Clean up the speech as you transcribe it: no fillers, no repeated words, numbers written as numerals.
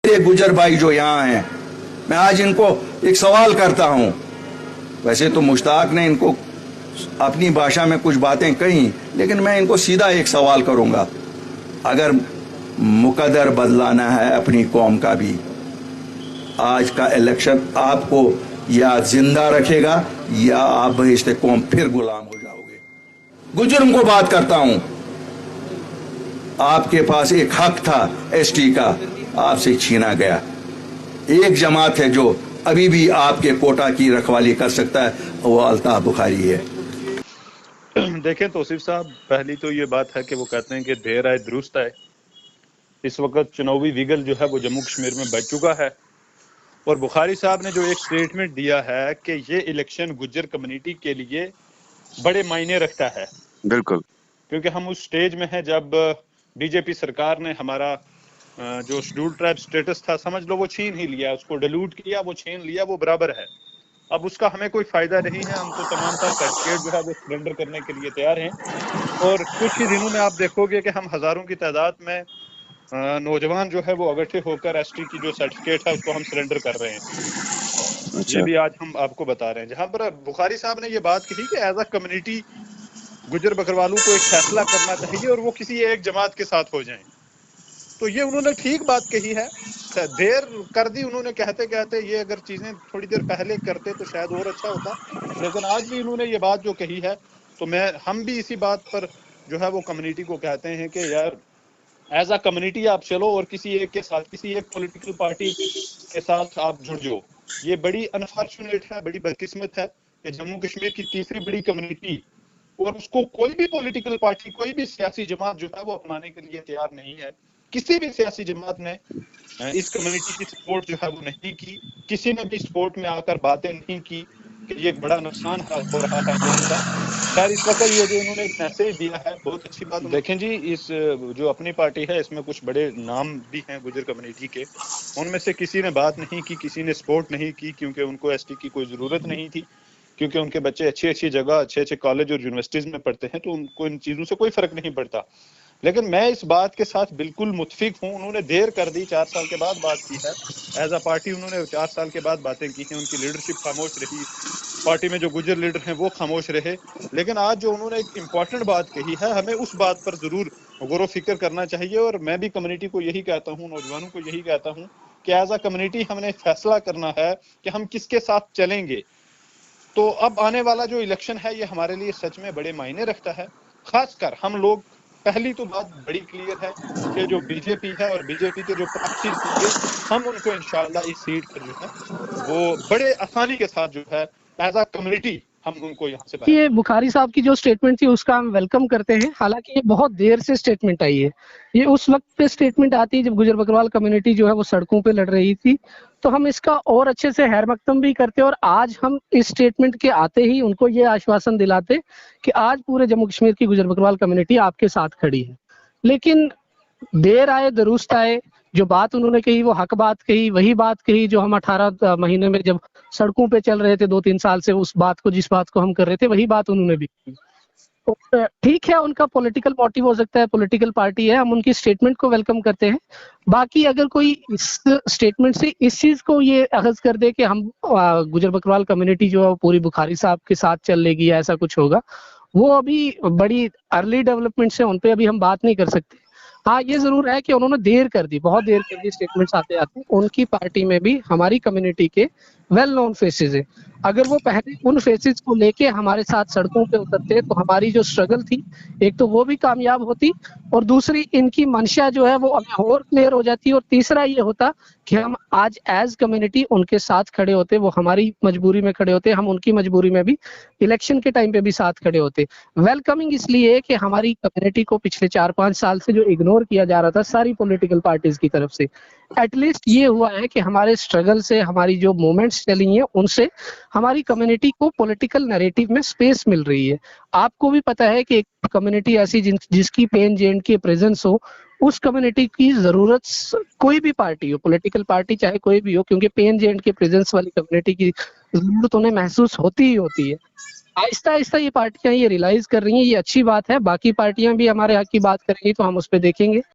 मेरे गुजर भाई जो यहाँ हैं, मैं आज इनको एक सवाल करता हूँ। वैसे तो मुश्ताक ने इनको अपनी भाषा में कुछ बातें कही, लेकिन मैं इनको सीधा एक सवाल करूंगा। अगर मुकद्दर बदलाना है अपनी कौम का भी, आज का इलेक्शन आपको या जिंदा रखेगा या आप बहिश्ते कौम फिर गुलाम हो जाओगे। गुजरों को बात करता हूं, आपके पास एक हक था एसटी का, आपसे छीना गया। एक जमात है जो अभी भी आपके कोटा की रखवाली कर सकता है, वो अल्ताफ बुखारी है। देखें तौसीफ साहब, पहली तो ये बात है कि वो कहते हैं कि देर आए दुरुस्त आए। इस वक्त चुनावी विगल जो है वो जम्मू कश्मीर में बच चुका है और बुखारी साहब ने जो एक स्टेटमेंट दिया है कि ये इलेक्शन गुज्जर कम्युनिटी के लिए बड़े मायने रखता है। बिल्कुल, क्योंकि हम उस स्टेज में हैं जब बीजेपी सरकार ने हमारा जो शेड्यूल ट्राइब स्टेटस था, समझ लो वो छीन ही लिया, उसको डिलूट किया, वो छीन लिया, वो बराबर है। अब उसका हमें कोई फायदा नहीं है। हम तो तमाम तर सर्टिफिकेट जो है वो सरेंडर करने के लिए तैयार हैं और कुछ ही दिनों में आप देखोगे कि हम हजारों की तादाद में नौजवान जो है वो इकट्ठे होकर एसटी की जो सर्टिफिकेट है उसको हम सरेंडर कर रहे हैं। अच्छा। ये भी आज हम आपको बता रहे हैं। जहां पर बुखारी साहब ने ये बात कही कि एज अ कम्युनिटी गुजर बकरवालों को एक फैसला करना चाहिए और वो किसी एक जमात के साथ हो जाएं, तो ये उन्होंने ठीक बात कही है। देर कर दी उन्होंने कहते कहते, ये अगर चीजें थोड़ी देर पहले करते तो शायद और अच्छा होता। लेकिन आज भी इन्होंने ये बात जो कही है, तो हम भी इसी बात पर जो है वो कम्युनिटी को कहते हैं कि यार एज अ कम्युनिटी आप चलो और किसी एक के साथ, किसी एक पॉलिटिकल पार्टी के साथ आप जुड़ जाओ। ये बड़ी अनफॉर्चुनेट है, बड़ी बदकिस्मत है कि जम्मू कश्मीर की तीसरी बड़ी कम्युनिटी और उसको कोई भी पॉलिटिकल पार्टी, कोई भी सियासी जमात जो है वो अपनाने के लिए तैयार नहीं है। किसी भी सियासी जमात ने इस कम्युनिटी की सपोर्ट जो है वो नहीं की। किसी ने भी सपोर्ट में आकर बातें नहीं की कि ये एक बड़ा नुकसान हो रहा है कौम का। खैर, इस वक्त ये जो उन्होंने एक मैसेज दिया है, बहुत अच्छी बात। देखें जी, इस जो अपनी पार्टी है इसमें कुछ बड़े नाम भी हैं गुजर कम्युनिटी के। उनमें से किसी ने बात नहीं की, किसी ने सपोर्ट नहीं की, क्योंकि उनको एसटी की कोई जरूरत नहीं थी, क्योंकि उनके बच्चे अच्छी अच्छी जगह, अच्छे अच्छे कॉलेज और यूनिवर्सिटीज में पढ़ते हैं, तो उनको इन चीजों से कोई फर्क नहीं पड़ता। लेकिन मैं इस बात के साथ बिल्कुल मुत्फिक हूं। उन्होंने देर कर दी, 4 साल के बाद बात की है। एज अ पार्टी उन्होंने 4 साल के बाद बातें की हैं, उनकी लीडरशिप खामोश रही, पार्टी में जो गुजर लीडर हैं वो खामोश रहे। लेकिन आज जो उन्होंने एक इंपॉर्टेंट बात कही है, हमें उस बात पर जरूर गौर फिक्र करना चाहिए। और मैं भी कम्युनिटी को यही कहता हूँ, नौजवानों को यही कहता हूँ कि एज अ कम्युनिटी हमने फैसला करना है कि हम किसके साथ चलेंगे। तो अब आने वाला जो इलेक्शन है ये हमारे लिए सच में बड़े मायने रखता है। खासकर हम लोग, पहली तो बात बड़ी क्लियर है कि जो बीजेपी है और बीजेपी के जो प्रॉक्सी होंगे, हम उनको इंशाल्लाह इस सीट पर जो है वो बड़े आसानी के साथ जो है एज अ कम्युनिटी हम उनको यहाँ से ये बुखारी साहब की जो स्टेटमेंट थी उसका हम वेलकम करते हैं। हालांकि ये बहुत देर से स्टेटमेंट आई है। ये उस वक्त पे स्टेटमेंट आती है जब गुजर बकरवाल कम्युनिटी जो है वो सड़कों पे लड़ रही थी, तो हम इसका और अच्छे से खैर मकदम भी करते और आज हम इस स्टेटमेंट के आते ही उनको ये आश्वासन दिलाते कि आज पूरे जम्मू कश्मीर की गुजर बकरवाल कम्युनिटी आपके साथ खड़ी है। लेकिन देर आए दुरुस्त आए, जो बात उन्होंने कही वो हक बात कही, वही बात कही जो हम 18 महीने में जब सड़कों पे चल रहे थे 2-3 साल से, उस बात को, जिस बात को हम कर रहे थे, वही बात उन्होंने भी की। तो ठीक है, उनका पॉलिटिकल मोटिव हो सकता है, पॉलिटिकल पार्टी है, हम उनकी स्टेटमेंट को वेलकम करते हैं। बाकी अगर कोई इस स्टेटमेंट से इस चीज को ये अखज कर दे कि हम गुजर बकरवाल कम्युनिटी जो है पूरी बुखारी साहब के साथ चल लेगी या ऐसा कुछ होगा, वो अभी बड़ी अर्ली डेवलपमेंट से उन पे अभी हम बात नहीं कर सकते। हाँ, ये जरूर है कि उन्होंने देर कर दी, बहुत देर कर दी स्टेटमेंट्स आते आते। उनकी पार्टी में भी हमारी कम्युनिटी के वेल नोन फेसेस है। अगर वो पहले उन फेसेस को लेके हमारे साथ सड़कों पे उतरते तो हमारी जो स्ट्रगल थी, एक तो वो भी कामयाब होती और दूसरी इनकी मंशा जो है वो हमें और क्लियर हो जाती और तीसरा ये होता कि हम आज एज कम्युनिटी उनके साथ खड़े होते, वो हमारी मजबूरी में खड़े होते, हम उनकी मजबूरी में भी इलेक्शन के टाइम पे भी साथ खड़े होते। वेलकमिंग इसलिए कि हमारी कम्युनिटी को पिछले 4-5 साल से जो इग्नोर किया जा रहा था सारी पॉलिटिकल पार्टीज की तरफ से, एटलीस्ट ये हुआ है कि हमारे स्ट्रगल से, हमारी जो मूवमेंट्स चली हैं उनसे हमारी कम्युनिटी को पॉलिटिकल नैरेटिव में स्पेस मिल रही है। आपको भी पता है कि एक कम्युनिटी ऐसी जिसकी PNJ की प्रेजेंस हो, उस कम्युनिटी की जरूरत कोई भी पार्टी हो, पॉलिटिकल पार्टी चाहे कोई भी हो, क्योंकि PNJ के प्रेजेंस वाली कम्युनिटी की जरूरत उन्हें महसूस होती ही होती है। आहिस्ता आहिस्ता ये पार्टियां ये रियलाइज कर रही हैं, ये अच्छी बात है। बाकी पार्टियां भी हमारे हक की बात करेंगी तो हम उस पर देखेंगे।